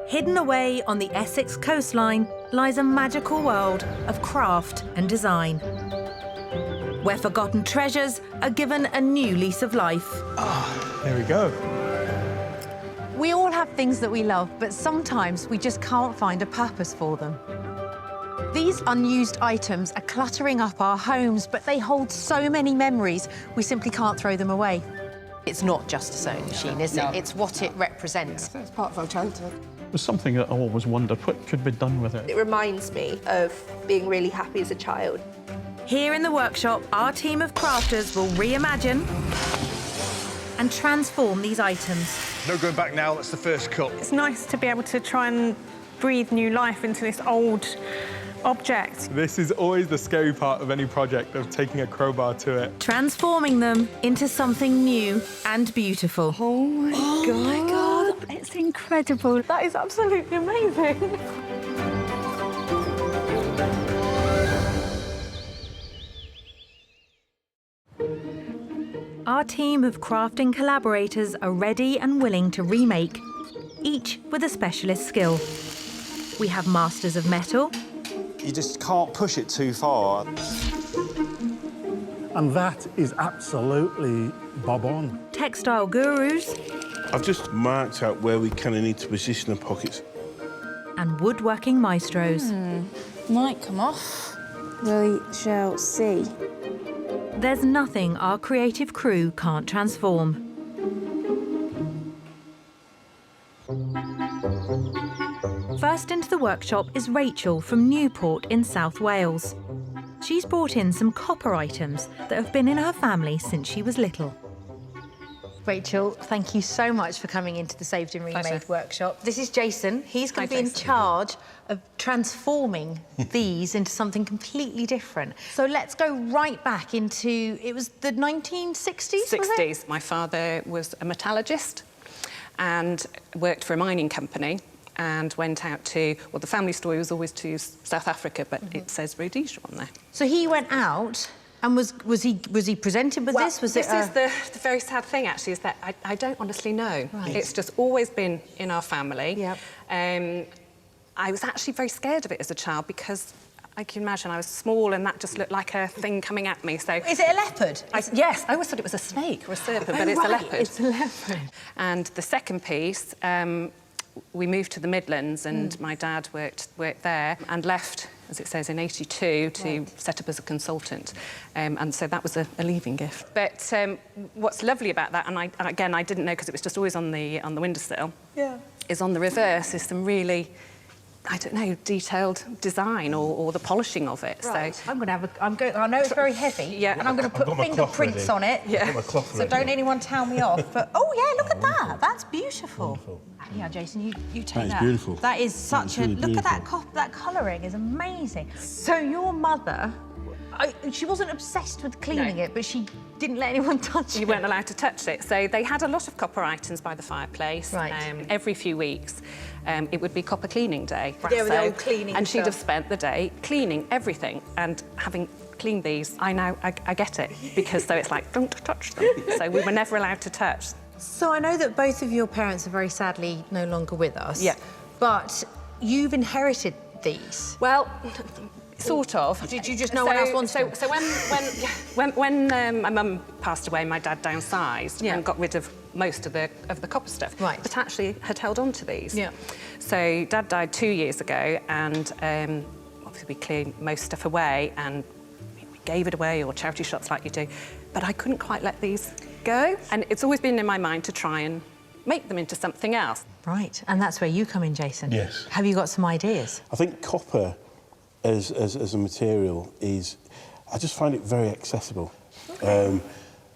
Hidden away on the Essex coastline lies a magical world of craft and design, where forgotten treasures are given a new lease of life. Ah, there we go. We all have things that we love, but sometimes we just can't find a purpose for them. These unused items are cluttering up our homes, but they hold so many memories, we simply can't throw them away. It's not just a sewing machine, is it? It's what it represents. It's part of our childhood. It was something that I always wondered what could be done with it. It reminds me of being really happy as a child. Here in the workshop, our team of crafters will reimagine and transform these items. No going back now, that's the first cut. It's nice to be able to try and breathe new life into this old object. This is always the scary part of any project, of taking a crowbar to it. Transforming them into something new and beautiful. Oh my God, it's incredible. That is absolutely amazing. Our team of crafting collaborators are ready and willing to remake, each with a specialist skill. We have masters of metal. You just can't push it too far. And that is absolutely bob on. Textile gurus. I've just marked out where we kind of need to position the pockets. And woodworking maestros. Might come off. We shall see. There's nothing our creative crew can't transform. First into the workshop is Rachel from Newport in South Wales. She's brought in some copper items that have been in her family since she was little. Rachel, thank you so much for coming into the Saved and Remade workshop. This is Jason. He's going to be in charge of transforming these into something completely different. So let's go right back into, it was the 1960s, 60s. Was it? My father was a metallurgist and worked for a mining company and went out to, well, the family story was always to South Africa, but it says Rhodesia on there. So he went out, and was he presented with this? Was this it is the very sad thing, actually, is that I don't honestly know. Right. It's just always been in our family. Yep. I was actually very scared of it as a child because I can imagine I was small and that just looked like a thing coming at me. So is it a leopard? Yes, I always thought it was a snake or a serpent, but it's a leopard. It's a leopard. And the second piece, we moved to the Midlands and my dad worked there and left, as it says, in '82 to set up as a consultant. And so that was a leaving gift. But what's lovely about that, and I didn't know because it was just always on the windowsill, is on the reverse is some really, I don't know, detailed design or the polishing of it. Right. So I'm going to have I know it's very heavy, and I'm going to put fingerprints on it. So don't anyone tell me off. But oh yeah, look at that. That's beautiful. Wonderful. Yeah, Jason, you take that. That is beautiful. That is such really look at beautiful. that colouring is amazing. So your mother, she wasn't obsessed with cleaning it, but she didn't let anyone touch it. You weren't allowed to touch it. So they had a lot of copper items by the fireplace. Right. Every few weeks, it would be copper cleaning day. Yeah, with the old cleaning and she'd stuff. have spent the day cleaning everything. And having cleaned these, I get it, because so it's like, don't touch them. So we were never allowed to touch. So I know that both of your parents are very sadly no longer with us. Yeah. But you've inherited these. Well, sort of. Did you just no one else wants them? So when my mum passed away, my dad downsized and got rid of most of the copper stuff. Right. But actually had held on to these. Yeah. So Dad died 2 years ago, and obviously we cleared most stuff away and we gave it away, or charity shops like you do. But I couldn't quite let these go, and it's always been in my mind to try and make them into something else. Right, and that's where you come in, Jason. Yes. Have you got some ideas? I think copper as a material is, I just find it very accessible. Okay.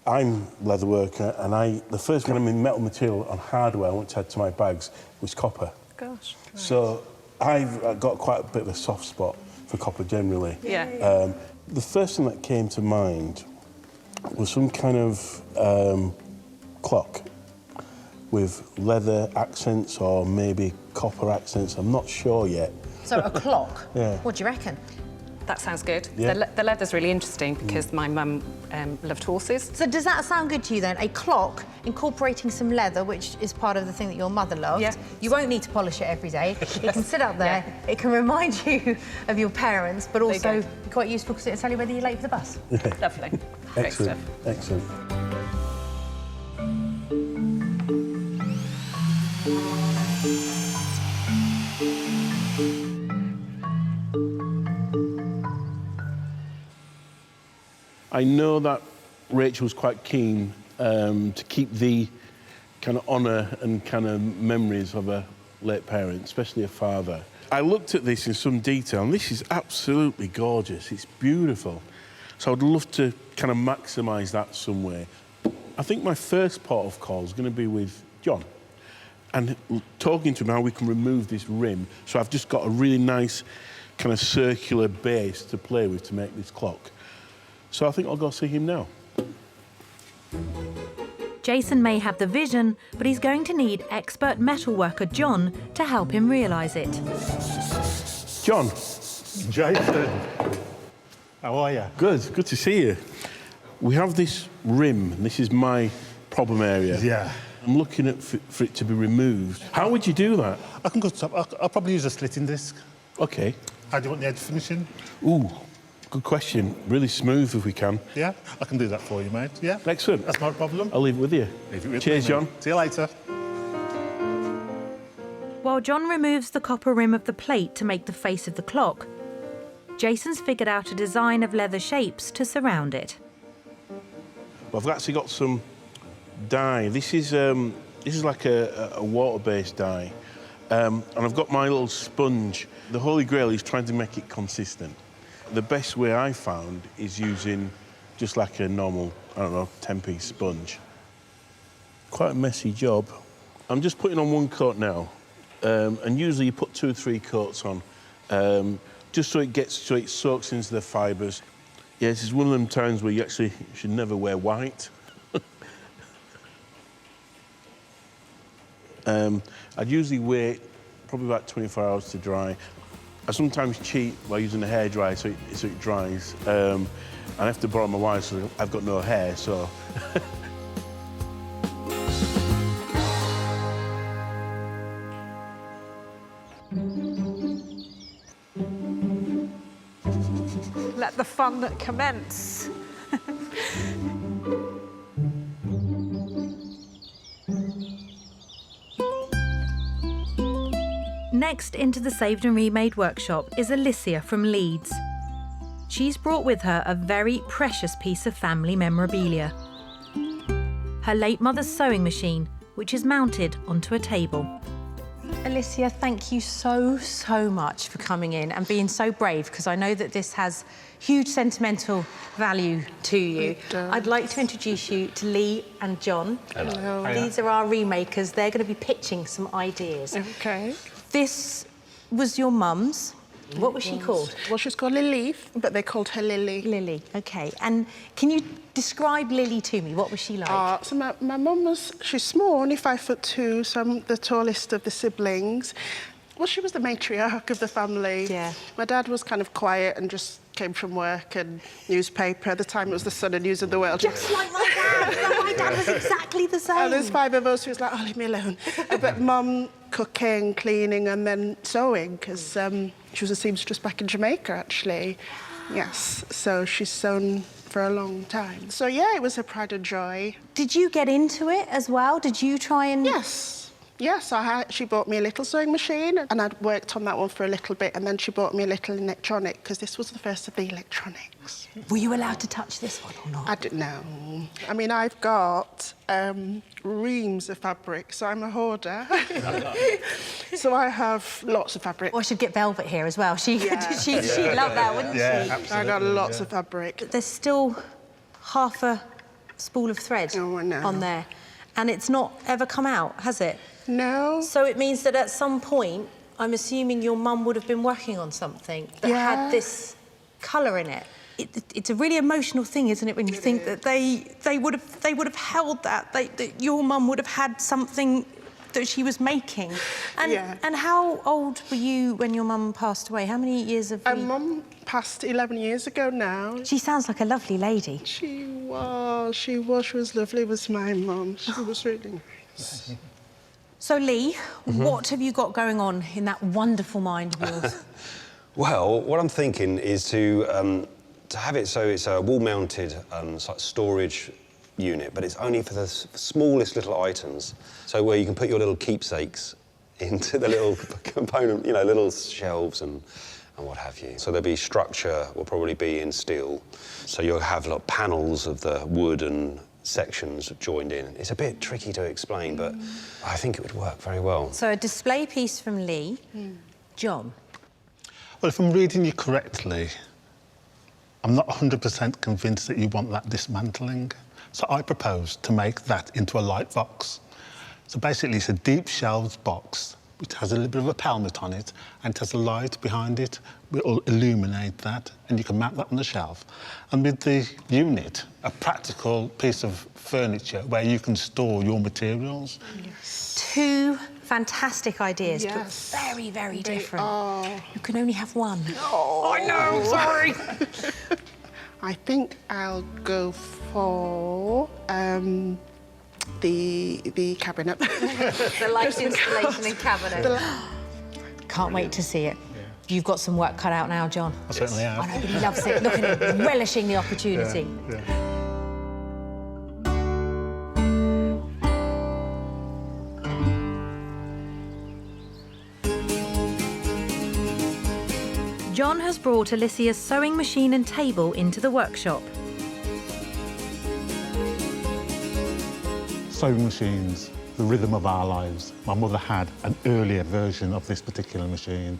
I'm leatherworker, and the first kind of metal material on hardware I want to add to my bags was copper. Gosh. Right. So I've got quite a bit of a soft spot for copper generally. Yeah. The first thing that came to mind was some kind of clock with leather accents or maybe copper accents. I'm not sure yet. So a clock? Yeah. What do you reckon? That sounds good. Yeah. The leather's really interesting because my mum loved horses. So does that sound good to you then? A clock incorporating some leather, which is part of the thing that your mother loved. Yeah. You won't need to polish it every day. It can sit up there. Yeah. It can remind you of your parents, but you also go. quite useful because it'll tell you whether you're late for the bus. Lovely. Great Excellent, stuff. excellent. I know that Rachel was quite keen to keep the kind of honour and kind of memories of her late parent, especially her father. I looked at this in some detail, and this is absolutely gorgeous. It's beautiful. So I'd love to kind of maximise that some way. I think my first port of call is going to be with John and talking to him how we can remove this rim. So I've just got a really nice kind of circular base to play with to make this clock. So I think I'll go see him now. Jason may have the vision, but he's going to need expert metalworker John to help him realise it. John. Jason, how are you? Good to see you. We have this rim, and this is my problem area. Yeah. I'm looking at for it to be removed. How would you do that? I can go top. I'll probably use a slitting disc. Okay. How do you want the edge finishing? Ooh, good question. Really smooth if we can. Yeah, I can do that for you, mate. Yeah. Excellent. That's not a problem. I'll leave it with you. Leave it with Cheers, me, John. mate. See you later. While John removes the copper rim of the plate to make the face of the clock, Jason's figured out a design of leather shapes to surround it. Well, I've actually got some dye. This is like a water-based dye. And I've got my little sponge. The Holy Grail is trying to make it consistent. The best way I found is using just like a normal, I don't know, 10-piece sponge. Quite a messy job. I'm just putting on one coat now. And usually you put 2 or 3 coats on, just so it soaks into the fibres. Yeah, this is one of them times where you actually should never wear white. I'd usually wait probably about 24 hours to dry. I sometimes cheat by using a hairdryer so it dries. And I have to borrow my wife's, so I've got no hair, so. Let the fun commence. Next into the Saved and Remade workshop is Alysia from Leeds. She's brought with her a very precious piece of family memorabilia. Her late mother's sewing machine, which is mounted onto a table. Alysia, thank you so much for coming in and being so brave, because I know that this has huge sentimental value to you. I'd like to introduce you to Lee and John. Hello. These are our remakers. They're going to be pitching some ideas. Okay. This was your mum's. What was she called? Well, she's called Lily, but they called her Lily. Lily, OK. And can you describe Lily to me? What was she like? So my mum she's small, only 5'2", so I'm the tallest of the siblings. Well, she was the matriarch of the family. Yeah. My dad was kind of quiet and just came from work and newspaper. At the time, it was the Sun and News of the World. Just like my dad. My dad was exactly the same. And there's 5 of us who was like, oh, leave me alone. But Mum cooking, cleaning, and then sewing, because she was a seamstress back in Jamaica, actually. Yes, so she's sewn for a long time. So, yeah, it was a pride and joy. Did you get into it as well? Did you try and... Yes, she bought me a little sewing machine, and I'd worked on that one for a little bit, and then she bought me a little electronic, because this was the first of the electronics. Were you allowed to touch this one or not? I didn't know. I mean, I've got reams of fabric, so I'm a hoarder. So I have lots of fabric. Or I should get Velvet here as well. She'd love that, wouldn't she? Absolutely. I got lots of fabric. There's still half a spool of thread on there, and it's not ever come out, has it? No. So it means that at some point, I'm assuming your mum would have been working on something that had this colour in it. It's a really emotional thing, isn't it, when you think that they would have held that your mum would have had something that she was making. And how old were you when your mum passed away? How many years of... Mum past 11 years ago now. She sounds like a lovely lady. She was lovely, was my mum. She was really nice. So, Lee, what have you got going on in that wonderful mind of yours? Well, what I'm thinking is to have it so it's a wall-mounted storage unit, but it's only for the smallest little items. So where you can put your little keepsakes into the little component, you know, little shelves and what have you. So there'll be structure, will probably be in steel. So you'll have like panels of the wood and sections joined in. It's a bit tricky to explain, but I think it would work very well. So a display piece from Lee. John? Well, if I'm reading you correctly, I'm not 100% convinced that you want that dismantling. So I propose to make that into a light box. So basically it's a deep shelved box which has a little bit of a pelmet on it and it has a light behind it. We'll illuminate that and you can mount that on the shelf. And with the unit, a practical piece of furniture where you can store your materials. Yes. Two fantastic ideas, Yes. but very, very different. Oh. You can only have one. Oh, I know, sorry. I think I'll go for the cabinet. The light installation and cabinet. Can't wait to see it. You've got some work cut out now, John. I certainly have. I know, but he loves it. Look at him, relishing the opportunity. Yeah. John has brought Alysia's sewing machine and table into the workshop. Sewing machines, the rhythm of our lives. My mother had an earlier version of this particular machine,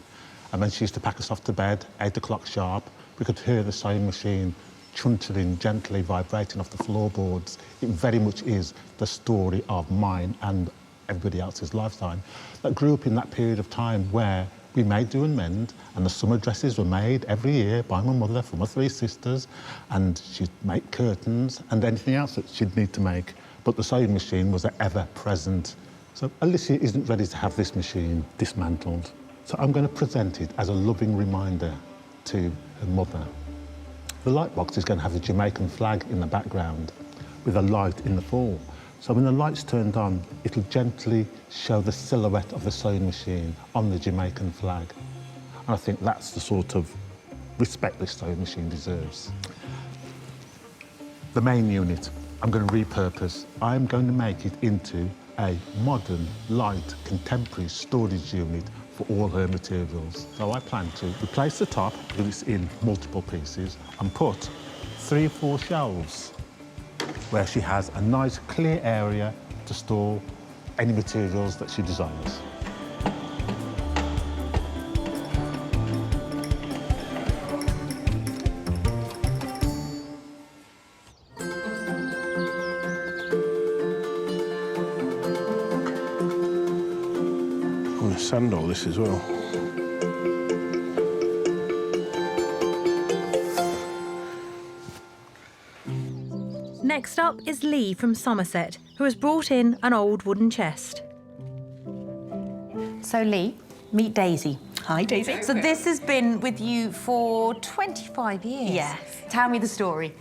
and when she used to pack us off to bed, 8 o'clock sharp, we could hear the sewing machine chuntering, gently vibrating off the floorboards. It very much is the story of mine and everybody else's lifetime that grew up in that period of time where we made, do and mend, and the summer dresses were made every year by my mother for my 3 sisters, and she'd make curtains and anything else that she'd need to make. But the sewing machine was ever present. So Alysia isn't ready to have this machine dismantled. So I'm going to present it as a loving reminder to her mother. The Lightbox is going to have the Jamaican flag in the background with a light in the fall. So when the light's turned on, it'll gently show the silhouette of the sewing machine on the Jamaican flag. And I think that's the sort of respect this sewing machine deserves. The main unit, I'm going to repurpose. I'm going to make it into a modern, light, contemporary storage unit for all her materials. So I plan to replace the top, because it's in multiple pieces, and put 3 or 4 shelves where she has a nice, clear area to store any materials that she desires. I'm going to sand all this as well. Next up is Lee from Somerset, who has brought in an old wooden chest. So, Lee, meet Daisy. Hi, Daisy. So this has been with you for 25 years. Yes. Tell me the story.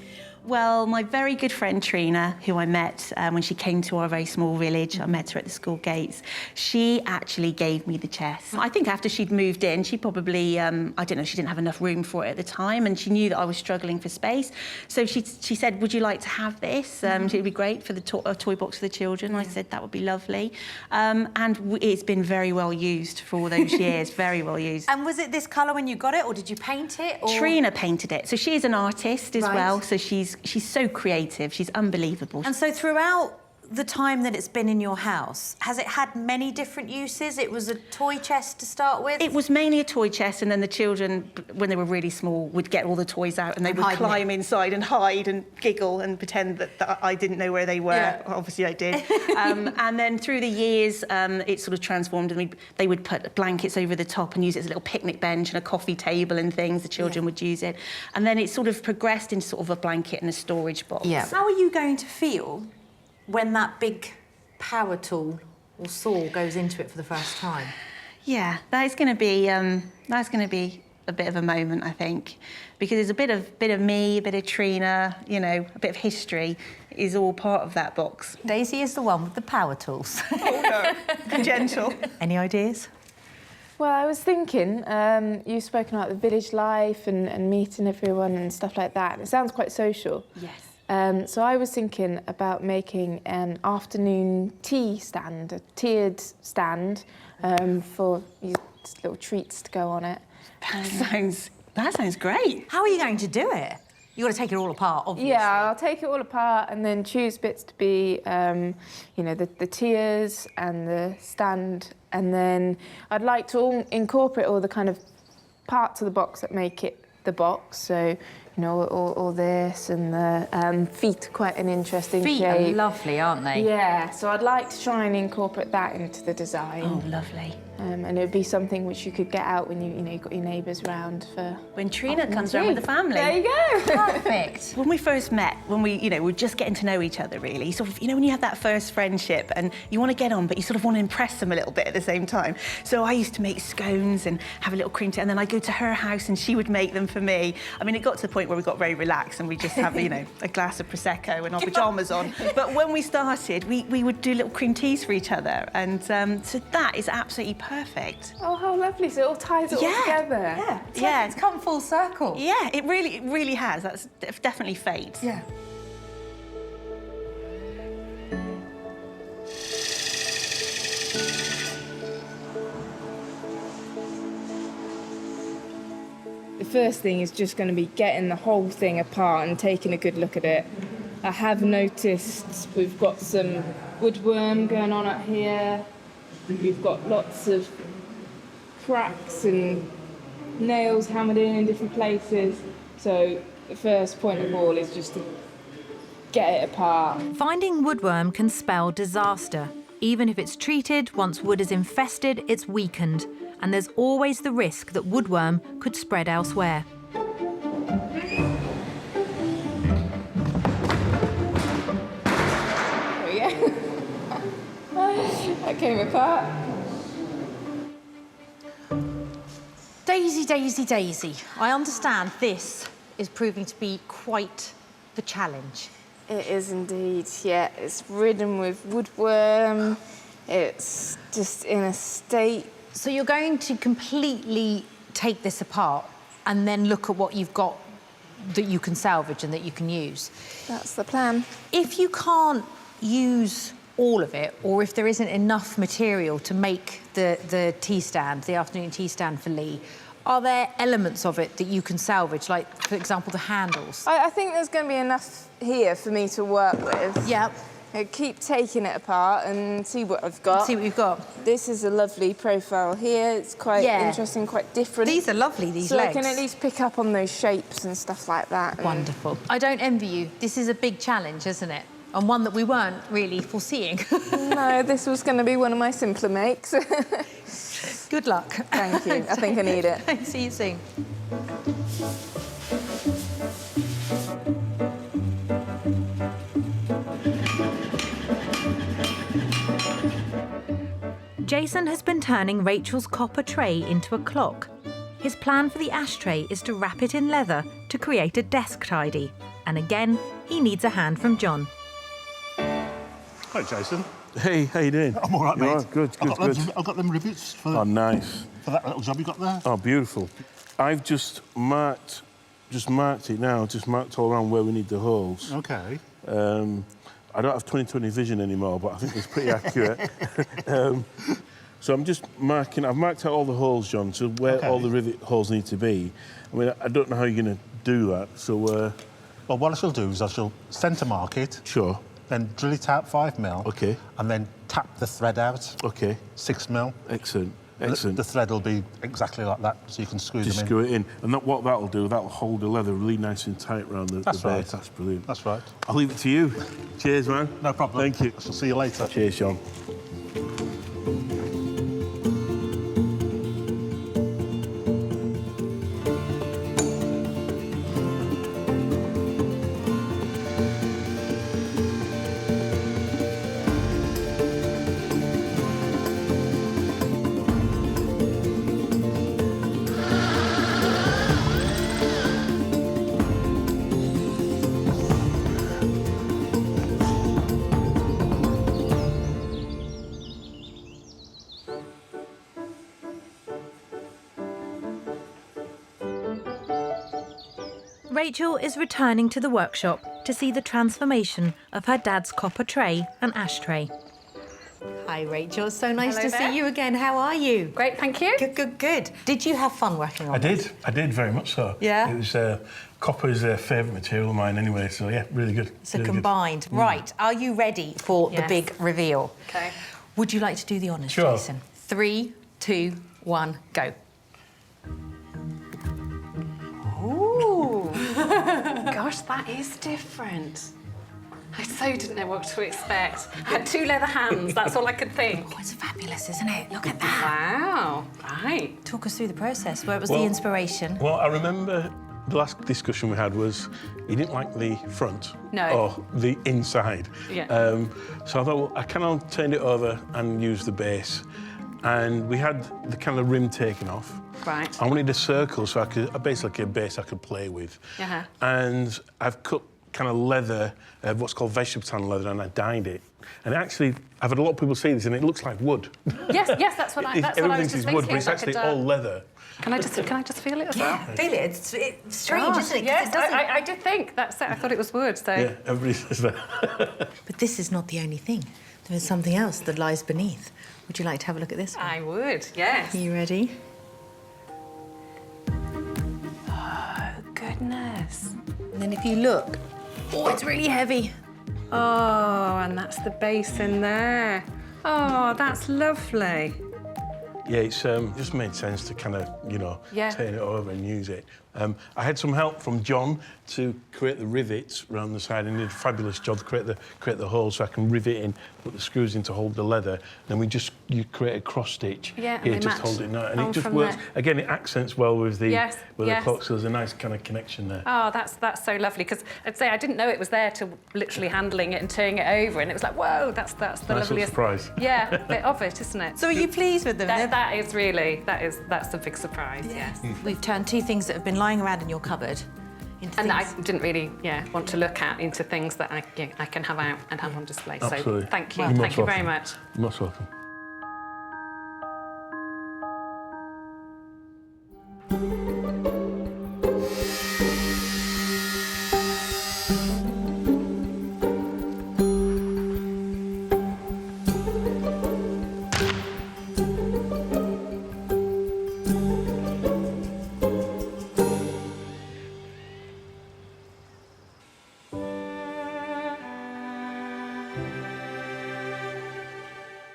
Well, my very good friend Trina, who I met when she came to our very small village, I met her at the school gates, she actually gave me the chest. I think after she'd moved in, she probably, I don't know, she didn't have enough room for it at the time, and she knew that I was struggling for space. So she said, would you like to have this? It'd be great for the toy box for the children. I said, that would be lovely. And it's been very well used for all those years, very well used. And was it this colour when you got it, or did you paint it? Or... Trina painted it. So she's an artist as Right. well, so she's so creative, she's unbelievable. And so throughout the time that it's been in your house, has it had many different uses? It was a toy chest to start with? It was mainly a toy chest, and then the children, when they were really small, would get all the toys out and they would climb inside and hide and giggle and pretend that I didn't know where they were. Yeah. Obviously I did. And then through the years, it sort of transformed, and they would put blankets over the top and use it as a little picnic bench and a coffee table and things. The children would use it. And then it sort of progressed into sort of a blanket and a storage box. Yeah. How are you going to feel when that big power tool or saw goes into it for the first time? Yeah, that's going to be a bit of a moment, I think, because there's a bit of me, a bit of Trina, you know, a bit of history is all part of that box. Daisy is the one with the power tools. Oh no, gentle. Any ideas? Well, I was thinking, you've spoken about the village life and meeting everyone and stuff like that. It sounds quite social. Yes. So I was thinking about making an afternoon tea stand, a tiered stand for little treats to go on it. That sounds great. How are you going to do it? You've got to take it all apart, obviously. Yeah, I'll take it all apart and then choose bits to be, you know, the tiers and the stand. And then I'd like to incorporate all the kind of parts of the box that make it the box. So, you know, all this and the feet are quite an interesting Feet shape. are lovely, aren't they? Yeah, so I'd like to try and incorporate that into the design. Oh, lovely. And it would be something which you could get out when you've got your neighbours round for... When Trina comes around with the family. There you go. Perfect. When we first met, when we were just getting to know each other, really, sort of, you know, when you have that first friendship and you want to get on, but you sort of want to impress them a little bit at the same time. So I used to make scones and have a little cream tea, and then I'd go to her house and she would make them for me. I mean, it got to the point where we got very relaxed and we just have, you know, a glass of Prosecco and our pyjamas on. But when we started, we would do little cream teas for each other, and so that is absolutely perfect. Oh, how lovely. So it all ties it all together. Yeah. It's come full circle. Yeah, it really has. That's definitely fate. Yeah. The first thing is just going to be getting the whole thing apart and taking a good look at it. I have noticed we've got some woodworm going on up here. We've got lots of cracks and nails hammered in different places. So the first point of all is just to get it apart. Finding woodworm can spell disaster. Even if it's treated, once wood is infested, it's weakened. And there's always the risk that woodworm could spread elsewhere. Oh yeah. That came apart. Daisy, Daisy, Daisy. I understand this is proving to be quite the challenge. It is indeed, yeah. It's ridden with woodworm. It's just in a state. So you're going to completely take this apart and then look at what you've got that you can salvage and that you can use. That's the plan. If you can't use all of it, or if there isn't enough material to make the tea stand, the afternoon tea stand for Lee, are there elements of it that you can salvage, like, for example, the handles? I think there's going to be enough here for me to work with. Yep. I keep taking it apart and see what I've got. See what you've got. This is a lovely profile here. It's quite interesting, quite different. These are lovely, these so legs. I can at least pick up on those shapes and stuff like that. Wonderful. I don't envy you. This is a big challenge, isn't it? And one that we weren't really foreseeing. No, this was going to be one of my simpler makes. Good luck. Thank you. I think I need it. See you soon. Jason has been turning Rachel's copper tray into a clock. His plan for the ashtray is to wrap it in leather to create a desk tidy. And again, he needs a hand from John. Hi, Jason. Hey, how you doing? I'm all right, You mate. all right? Good, good. I've got them rivets for, Oh, nice. for that little job you got there. Oh, beautiful. I've just marked it now, just marked all around where we need the holes. OK. I don't have 20/20 vision anymore, but I think it's pretty accurate. So I'm just marking, I've marked out all the holes, John, so where all the rivet holes need to be. I mean, I don't know how you're going to do that, so... Well, what I shall do is I shall centre mark it. Sure. Then drill it out 5 mil. OK. And then tap the thread out. OK. 6 mil. Excellent. Excellent. The thread will be exactly like that, so you can screw Just them in. screw it in. And what that'll do, that'll hold the leather really nice and tight around the That's base. right. That's brilliant. That's right. I'll leave it to you. Cheers, man. No problem. Thank you. I shall see you later. Cheers, John. Rachel is returning to the workshop to see the transformation of her dad's copper tray and ashtray. Hi, Rachel. So nice Hello to there. see you again. How are you? Great, thank you. Good, good, good. Did you have fun working on this? I did very much so. Yeah? It was copper's a favourite material of mine anyway, so yeah, really good. So really combined. Right, are you ready for the Yes. big reveal? Okay. Would you like to do the honours, Sure. Jason? 3, 2, 1, go. Ooh. Gosh, that is different. I so didn't know what to expect. I had 2 leather hands, that's all I could think. Oh, it's fabulous, isn't it? Look at that. Wow, right. Talk us through the process. Where was Well- the inspiration? Well, I remember the last discussion we had was he didn't like the front No. or the inside. Yeah. So I thought, well, I kind of turned it over and used the base. And we had the kind of rim taken off. Right. I wanted a circle so I could, basically a base I could play with. Uh-huh. And I've cut kind of leather, what's called vegetable tan leather, and I dyed it. And actually, I've had a lot of people see this, and it looks like wood. Yes, that's what I was Everything just is thinking. wood, but it's I actually could, all leather. Can I just feel it as well? Feel it. It's strange, isn't it? 'Cause Yes, it doesn't... I did think. That's it. I thought it was wood, so... Yeah, everybody says that. But this is not the only thing. There is something else that lies beneath. Would you like to have a look at this one? I would, yes. Are you ready? Oh, goodness. And then if you look, oh, it's really heavy. Oh, and that's the base in there. Oh, that's lovely. Yeah, it's just made sense to kind of, you know, Yeah. turn it over and use it. I had some help from John to create the rivets around the side, and he did a fabulous job to create the holes so I can rivet in, put the screws in to hold the leather. Then you create a cross stitch. Yeah, and here, they just match hold it now, and on it just from works. there. Again, it accents well with the Yes, with yes. the clock, so there's a nice kind of connection there. Oh, that's so lovely, because I'd say I didn't know it was there till literally handling it and turning it over, and it was like, whoa, that's the Nice little loveliest... surprise. Yeah, bit of it, isn't it? So are you pleased with them? That is really, that's a big surprise, yes. We've turned 2 things that have been lying around in your cupboard into And things... I didn't really, want to look at into things that I can have out and have on display. Absolutely. So thank you, You're most thank you very welcome. much. You're most welcome.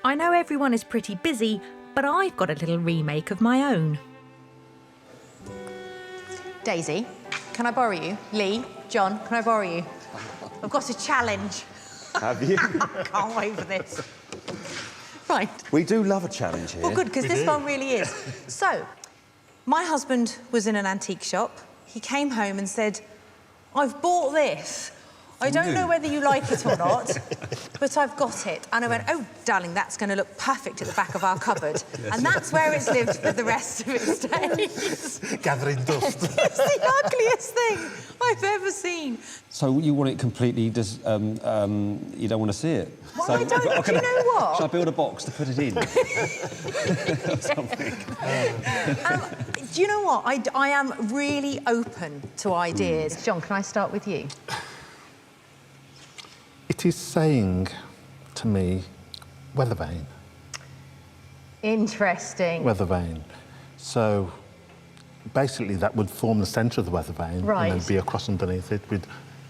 I know everyone is pretty busy, but I've got a little remake of my own. Daisy, can I borrow you? Lee, John, can I borrow you? I've got a challenge. Have you? I can't wait for this. Right. We do love a challenge here. Well, good, because this one really is. So, my husband was in an antique shop. He came home and said, I've bought this. I don't know whether you like it or not, but I've got it. And I went, oh, darling, that's going to look perfect at the back of our cupboard. And that's where it's lived for the rest of its days. Gathering dust. It's the ugliest thing I've ever seen. So you want it completely, you don't want to see it? Well, so I don't, do you know what? Shall I build a box to put it in? Do you know what? I am really open to ideas. John, can I start with you? It is saying to me, weather vane. Interesting. Weather vane. So basically that would form the centre of the weather vane Right. and then be across underneath it with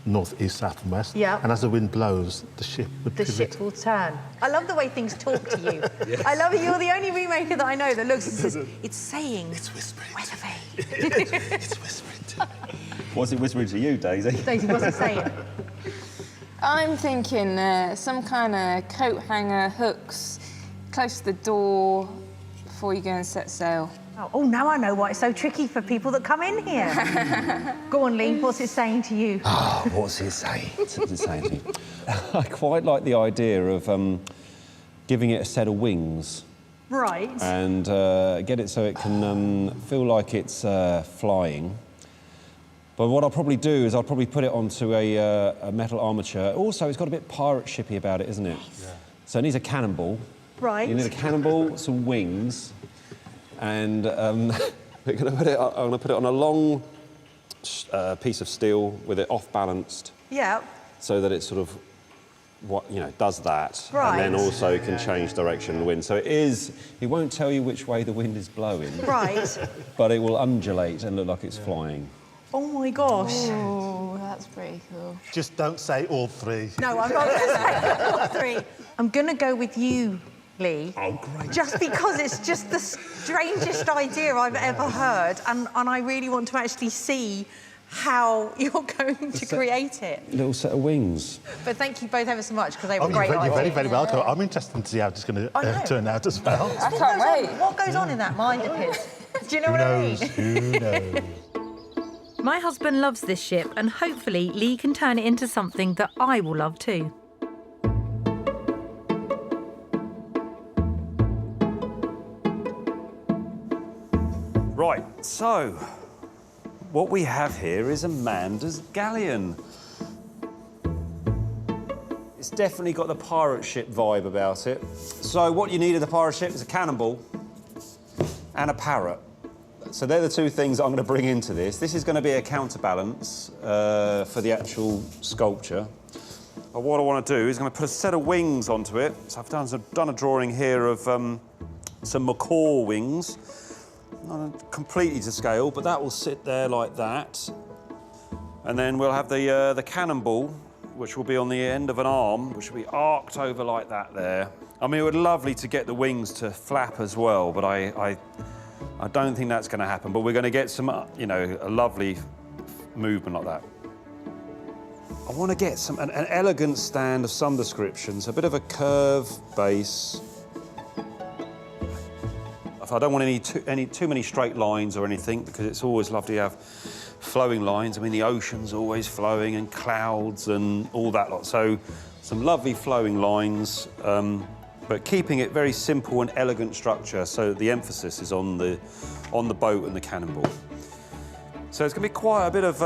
north, east, south and west. Yeah. And as the wind blows, the ship would The pivot. ship will turn. I love the way things talk to you. I love it. You're the only remaker that I know that looks and says, it's saying... It's whispering. Weather vane. It's whispering to me. What's it whispering to you, Daisy? Daisy, what's it saying? I'm thinking some kind of coat hanger, hooks, close to the door before you go and set sail. Oh, now I know why it's so tricky for people that come in here. Go on, Lee, what's it saying to you? Oh, what's it saying? What's it saying to you? I quite like the idea of giving it a set of wings. Right. And get it so it can feel like it's flying. But what I'll probably do is I'll probably put it onto a metal armature. Also, it's got a bit pirate shippy about it, isn't it? Yeah. So it needs a cannonball. Right. You need a cannonball, some wings, and I'm going to put it on a long piece of steel with it off-balanced. Yeah. So that it sort of, does that. Right. And then also can change direction and wind. So it won't tell you which way the wind is blowing. Right. But it will undulate and look like it's flying. Oh my gosh. Oh, that's pretty cool. Just don't say all three. No, I'm not going to say all three. I'm going to go with you, Lee. Oh, great. Just because it's just the strangest idea I've ever heard. And I really want to actually see how you're going to create it. Little set of wings. But thank you both ever so much, because they were great You're ideas. very, very welcome. I'm interested to see how it's going to turn out as well. I can't wait. What goes on in that mind of his? Do you know what I mean? Who knows? My husband loves this ship, and hopefully Lee can turn it into something that I will love too. Right, so what we have here is Amanda's galleon. It's definitely got the pirate ship vibe about it. So what you need in the pirate ship is a cannonball and a parrot. So they're the two things I'm going to bring into this. This is going to be a counterbalance for the actual sculpture. But what I want to do is I'm going to put a set of wings onto it. So I've done a drawing here of some macaw wings. Not completely to scale, but that will sit there like that. And then we'll have the cannonball, which will be on the end of an arm, which will be arced over like that there. I mean, it would be lovely to get the wings to flap as well, but I don't think that's going to happen. But we're going to get some, a lovely movement like that. I want to get an elegant stand of some description, so a bit of a curved base. I don't want too many straight lines or anything, because it's always lovely to have flowing lines. I mean, the ocean's always flowing, and clouds and all that lot. So some lovely flowing lines, but keeping it very simple and elegant structure, so the emphasis is on the boat and the cannonball. So it's going to be quite a bit of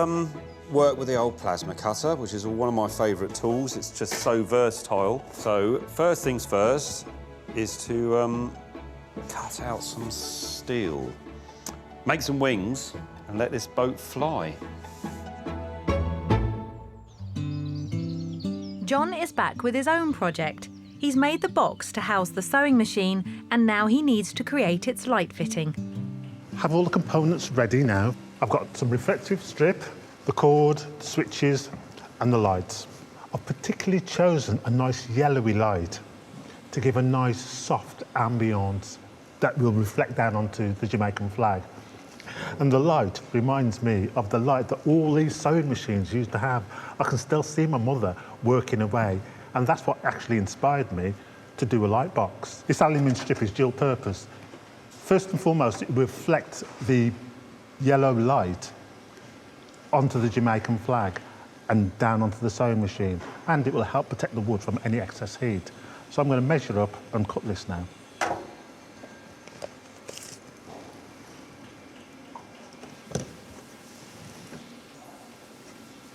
work with the old plasma cutter, which is one of my favourite tools. It's just so versatile. So first things first is to cut out some steel, make some wings, and let this boat fly. John is back with his own project. He's made the box to house the sewing machine, and now he needs to create its light fitting. Have all the components ready now. I've got some reflective strip, the cord, the switches, and the lights. I've particularly chosen a nice yellowy light to give a nice soft ambience that will reflect down onto the Jamaican flag. And the light reminds me of the light that all these sewing machines used to have. I can still see my mother working away, and that's what actually inspired me to do a light box. This aluminium strip is dual purpose. First and foremost, it reflects the yellow light onto the Jamaican flag and down onto the sewing machine, and it will help protect the wood from any excess heat. So I'm going to measure up and cut this now.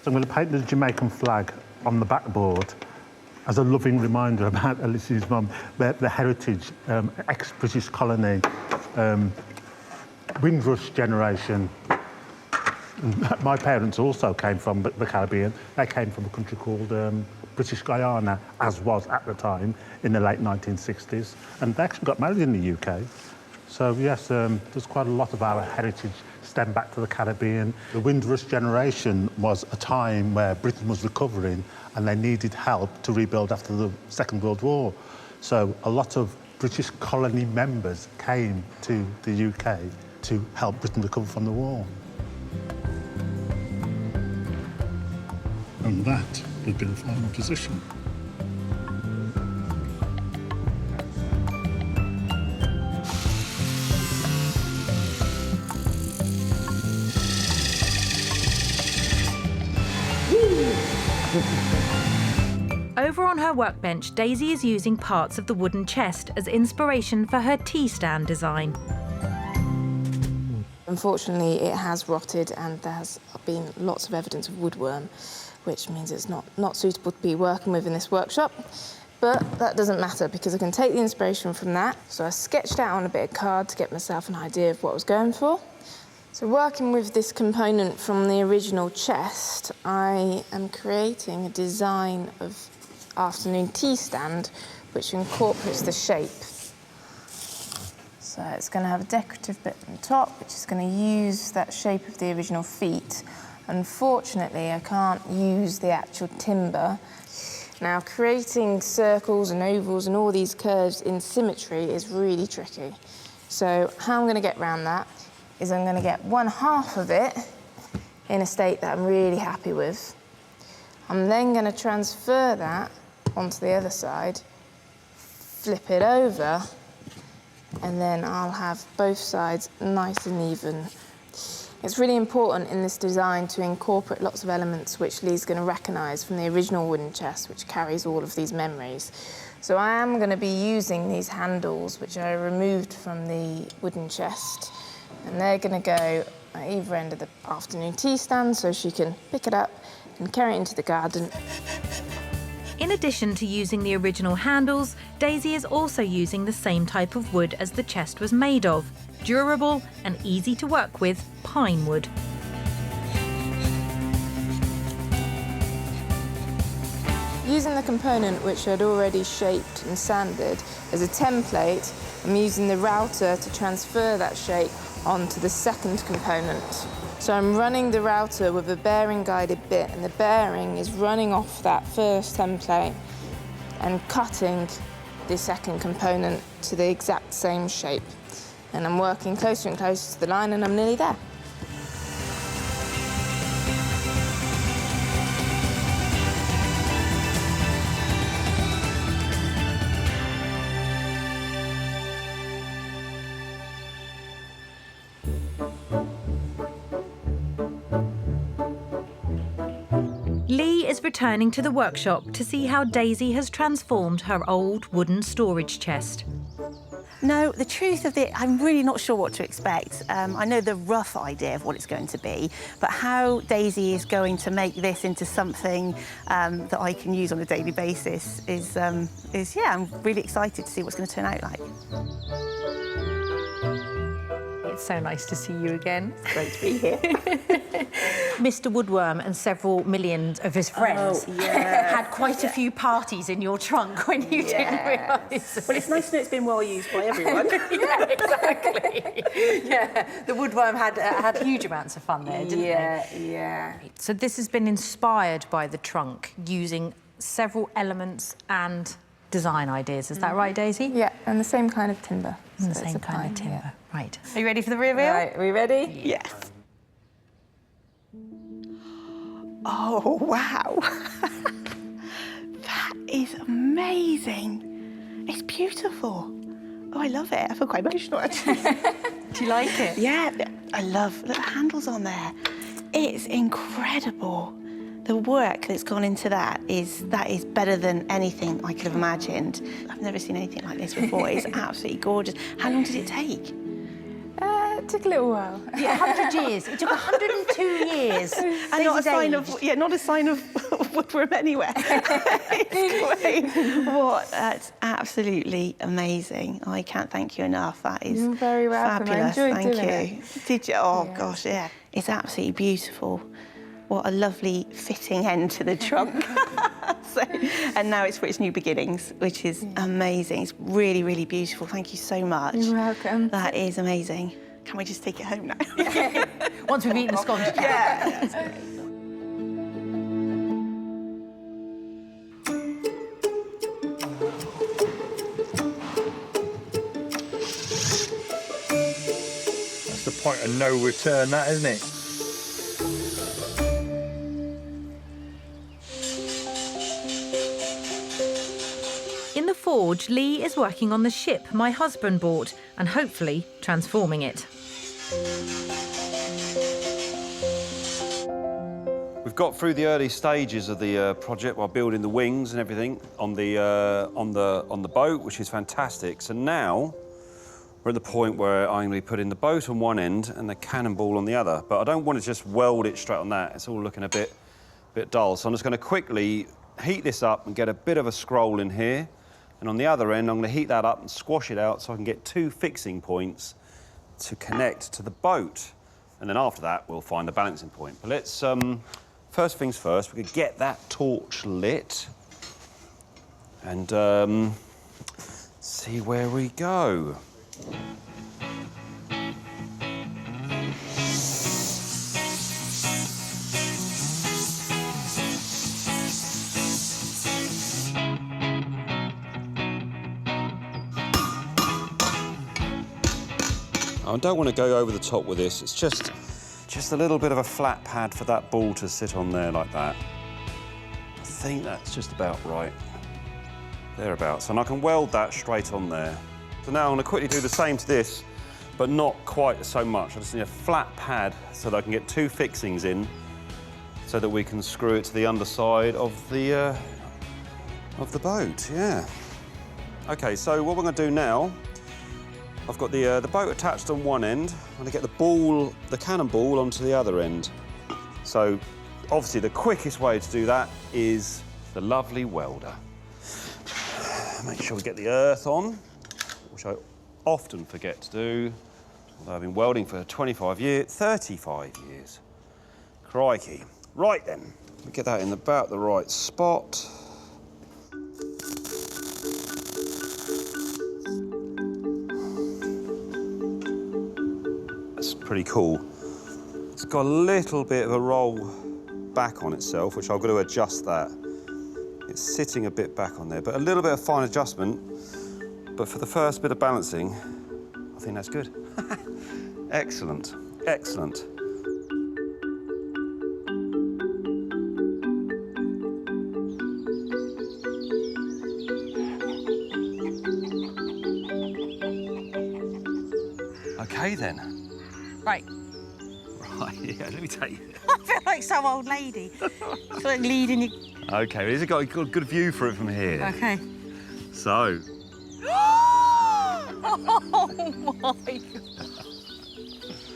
So I'm going to paint the Jamaican flag on the backboard as a loving reminder about Alicia's mum, the heritage, ex-British colony, Windrush generation. My parents also came from the Caribbean. They came from a country called British Guyana, as was at the time, in the late 1960s. And they actually got married in the UK. So yes, there's quite a lot of our heritage stem back to the Caribbean. The Windrush generation was a time where Britain was recovering and they needed help to rebuild after the Second World War. So a lot of British colony members came to the UK to help Britain recover from the war. And that would be the final position. Over on her workbench, Daisy is using parts of the wooden chest as inspiration for her tea stand design. Unfortunately, it has rotted and there has been lots of evidence of woodworm, which means it's not suitable to be working with in this workshop. But that doesn't matter because I can take the inspiration from that. So I sketched out on a bit of card to get myself an idea of what I was going for. So working with this component from the original chest, I am creating a design of afternoon tea stand which incorporates the shape. So it's going to have a decorative bit on top which is going to use that shape of the original feet. Unfortunately, I can't use the actual timber. Now, creating circles and ovals and all these curves in symmetry is really tricky. So how I'm going to get around that is I'm going to get one half of it in a state that I'm really happy with. I'm then going to transfer that onto the other side, flip it over, and then I'll have both sides nice and even. It's really important in this design to incorporate lots of elements which Lee's going to recognise from the original wooden chest, which carries all of these memories. So I am going to be using these handles, which I removed from the wooden chest, and they're going to go at either end of the afternoon tea stand so she can pick it up and carry it into the garden. In addition to using the original handles, Daisy is also using the same type of wood as the chest was made of, durable and easy to work with pine wood. Using the component which I'd already shaped and sanded as a template, I'm using the router to transfer that shape onto the second component. So I'm running the router with a bearing guided bit, and the bearing is running off that first template and cutting the second component to the exact same shape. And I'm working closer and closer to the line, and I'm nearly there. Lee is returning to the workshop to see how Daisy has transformed her old wooden storage chest. No, the truth of it, I'm really not sure what to expect. I know the rough idea of what it's going to be, but how Daisy is going to make this into something that I can use on a daily basis is, yeah, I'm really excited to see what's going to turn out like. It's so nice to see you again. It's great to be here. Mr. Woodworm and several millions of his friends had quite a few parties in your trunk when you didn't realise. Well, it's nice to know it's been well used by everyone. Yeah, exactly. Yeah, the Woodworm had huge amounts of fun there, didn't they? Yeah. So this has been inspired by the trunk, using several elements and design ideas. Is that right, Daisy? Yeah, and the same kind of timber. And the So same it's a kind of pine, timber. yeah. Right. Are you ready for the reveal? Right, are we ready? Yes. Oh, wow. That is amazing. It's beautiful. Oh, I love it. I feel quite emotional, actually. Do you like it? Yeah, I love the handles on there. It's incredible. The work that's gone into that is better than anything I could have imagined. I've never seen anything like this before. It's absolutely gorgeous. How long did it take? It took a little while. Yeah, 100 years. It took 102 years. And not a sign of woodworm anywhere. It's great. What? That's absolutely amazing. I can't thank you enough. That is You're very welcome. fabulous. I enjoyed Thank doing you. it. Did you? Oh gosh, yeah. It's absolutely beautiful. What a lovely fitting end to the trunk. And now it's for its new beginnings, which is amazing. It's really, really beautiful. Thank you so much. You're welcome. That is amazing. Can we just take it home now? Once we've eaten the scones. Yeah. That's great. That's the point of no return, that, isn't it? In the forge, Lee is working on the ship my husband bought and hopefully transforming it. We've got through the early stages of the project while building the wings and everything on the boat, which is fantastic. So now we're at the point where I'm going to be putting the boat on one end and the cannonball on the other. But I don't want to just weld it straight on that. It's all looking a bit dull. So I'm just going to quickly heat this up and get a bit of a scroll in here. And on the other end, I'm going to heat that up and squash it out so I can get two fixing points to connect to the boat. And then after that, we'll find the balancing point. But let's, first things first, we could get that torch lit and see where we go. I don't want to go over the top with this. It's just a little bit of a flat pad for that ball to sit on there like that. I think that's just about right. Thereabouts. And I can weld that straight on there. So now I'm going to quickly do the same to this, but not quite so much. I just need a flat pad so that I can get 2 fixings in so that we can screw it to the underside of the boat, yeah. OK, so what we're going to do now, I've got the boat attached on one end. I'm going to get the cannonball onto the other end. So, obviously, the quickest way to do that is the lovely welder. Make sure we get the earth on, which I often forget to do. Although I've been welding for 35 years, 35 years. Crikey. Right then, we get that in about the right spot. That's pretty cool. It's got a little bit of a roll back on itself, which I've got to adjust that. It's sitting a bit back on there, but a little bit of fine adjustment. But for the first bit of balancing, I think that's good. Excellent, excellent. Okay then. Right. Right, yeah, let me take you. I feel like some old lady. It's like leading you. Okay, well, he's got a good view for it from here. Okay. So. Oh my God.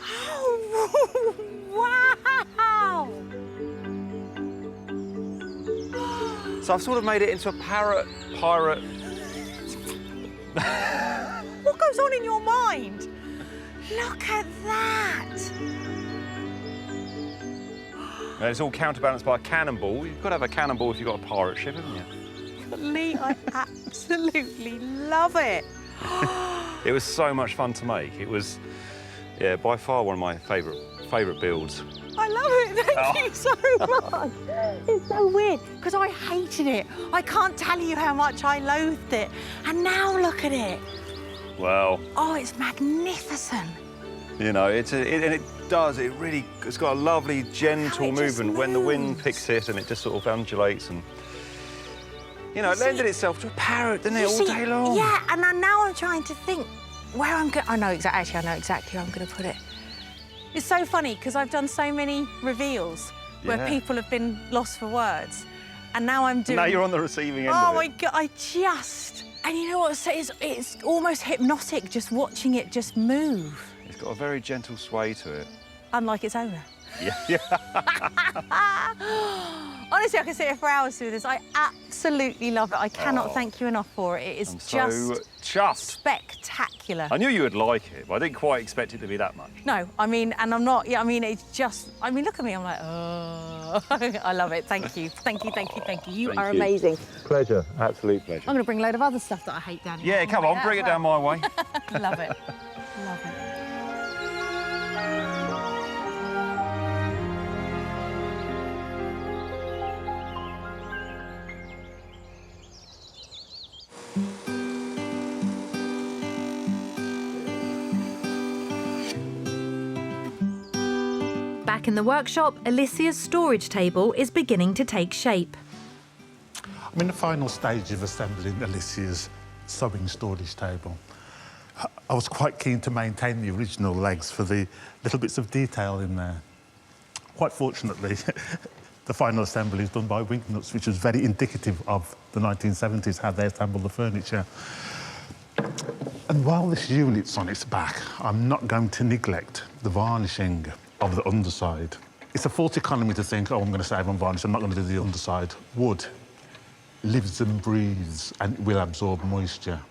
Oh, wow. So I've sort of made it into a pirate. What goes on in your mind? Look at that. And it's all counterbalanced by a cannonball. You've got to have a cannonball if you've got a pirate ship, haven't you? Lee, I absolutely love it. It was so much fun to make. It was, yeah, by far one of my favourite builds. I love it. Thank you so much. It's so weird because I hated it. I can't tell you how much I loathed it. And now look at it. Well. Oh, it's magnificent. You know, it's got a lovely, gentle movement when the wind picks it and it just sort of undulates and, you know, it lended itself to a parrot, didn't it, all day long? Yeah, and now I'm trying to think where I'm going. I know exactly where I'm going to put it. It's so funny because I've done so many reveals where people have been lost for words, and now I'm doing. Now you're on the receiving end. Oh my God! And you know what? It's almost hypnotic just watching it just move. It's got a very gentle sway to it. Unlike its owner. Yeah. Honestly, I could sit here for hours through this. I absolutely love it. I cannot thank you enough for it. It is so chuffed. Spectacular. I knew you would like it, but I didn't quite expect it to be that much. No, I mean, and I'm not, it's just, look at me, I'm like, oh, I love it. Thank you. Thank you. You are amazing. Pleasure, absolute pleasure. I'm going to bring a load of other stuff that I hate down here. Yeah, come on, bring it down my way. Love it. Love it. Back in the workshop, Alysia's storage table is beginning to take shape. I'm in the final stage of assembling Alysia's sewing storage table. I was quite keen to maintain the original legs for the little bits of detail in there. Quite fortunately, the final assembly is done by Wingnuts, which was very indicative of the 1970s, how they assembled the furniture. And while this unit's on its back, I'm not going to neglect the varnishing of the underside. It's a false economy to think, oh, I'm going to save on varnish, I'm not going to do the underside. Wood lives and breathes and will absorb moisture.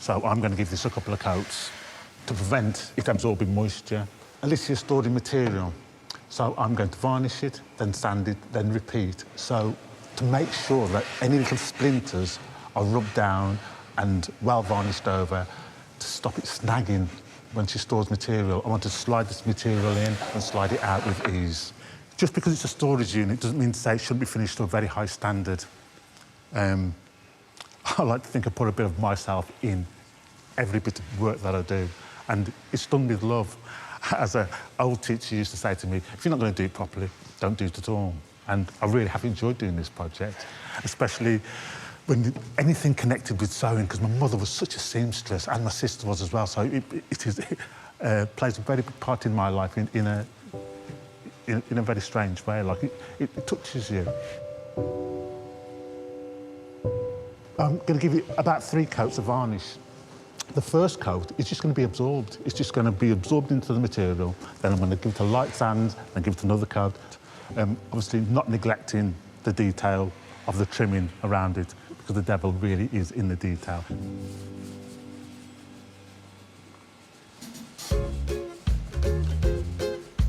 So I'm going to give this a couple of coats to prevent it absorbing moisture Alyssia stored in material. So I'm going to varnish it, then sand it, then repeat. So to make sure that any little splinters are rubbed down and well varnished over to stop it snagging when she stores material. I want to slide this material in and slide it out with ease. Just because it's a storage unit doesn't mean to say it shouldn't be finished to a very high standard. I like to think I put a bit of myself in every bit of work that I do, and it's done with love. As an old teacher used to say to me, if you're not going to do it properly, don't do it at all. And I really have enjoyed doing this project, especially when anything connected with sewing, because my mother was such a seamstress, and my sister was as well, so it plays a very big part in my life in a very strange way. Like, it touches you. I'm going to give you about 3 coats of varnish. The first coat is just going to be absorbed. It's just going to be absorbed into the material. Then I'm going to give it a light sand, then give it another coat. Obviously not neglecting the detail of the trimming around it, because the devil really is in the detail.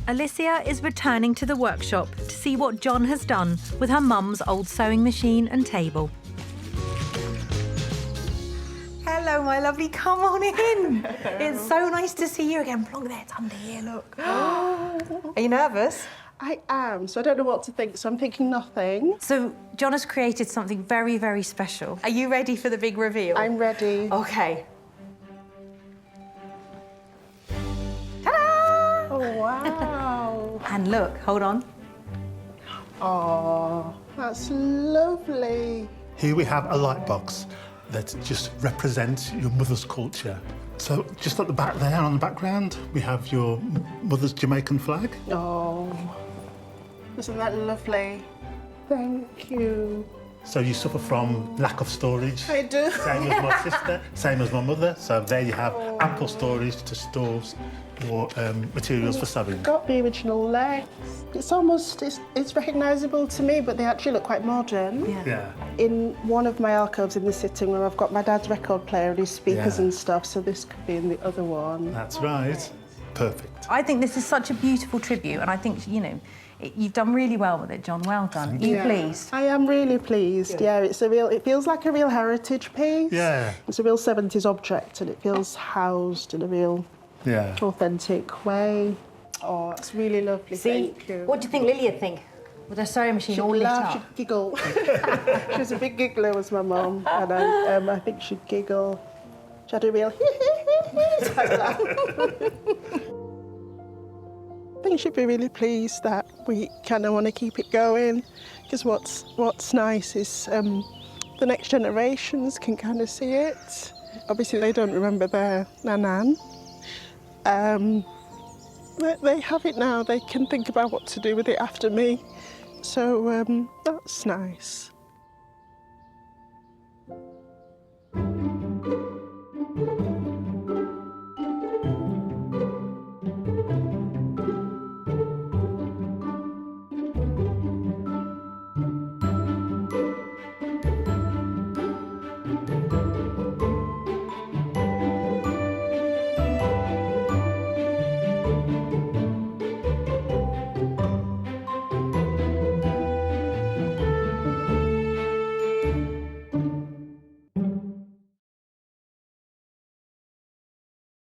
Alysia is returning to the workshop to see what John has done with her mum's old sewing machine and table. Hello, my lovely. Come on in. It's so nice to see you again. Plonk there, it's under here, look. Are you nervous? I am, so I don't know what to think, so I'm thinking nothing. So John has created something very, very special. Are you ready for the big reveal? I'm ready. OK. Ta-da! Oh, wow. And look, hold on. Oh, that's lovely. Here we have a Lightbox that just represents your mother's culture. So just at the back there, on the background, we have your mother's Jamaican flag. Oh, isn't that lovely? Thank you. So you suffer from lack of storage. I do. Same as my sister, same as my mother. So there you have ample storage to store your materials for sewing. Got the original legs. It's almost, it's recognisable to me, but they actually look quite modern. Yeah. In one of my alcoves in the sitting room, I've got my dad's record player and his speakers and stuff, so this could be in the other one. That's right. Perfect. I think this is such a beautiful tribute, and I think, you know, you've done really well with it, John. Well done. Are you pleased? I am really pleased. Yeah, it's a real. It feels like a real heritage piece. Yeah. It's a real 70s object, and it feels housed in a real, authentic way. Oh, it's really lovely. Thank you. What do you think Lily would think with her sewing machine all lit up? She'd giggle. She was a big giggler, was my mum, and I think she'd giggle. She had a real like that. I think she'd be really pleased that we kind of want to keep it going, because what's nice is the next generations can kind of see it. Obviously, they don't remember their nan. They have it now. They can think about what to do with it after me. So that's nice.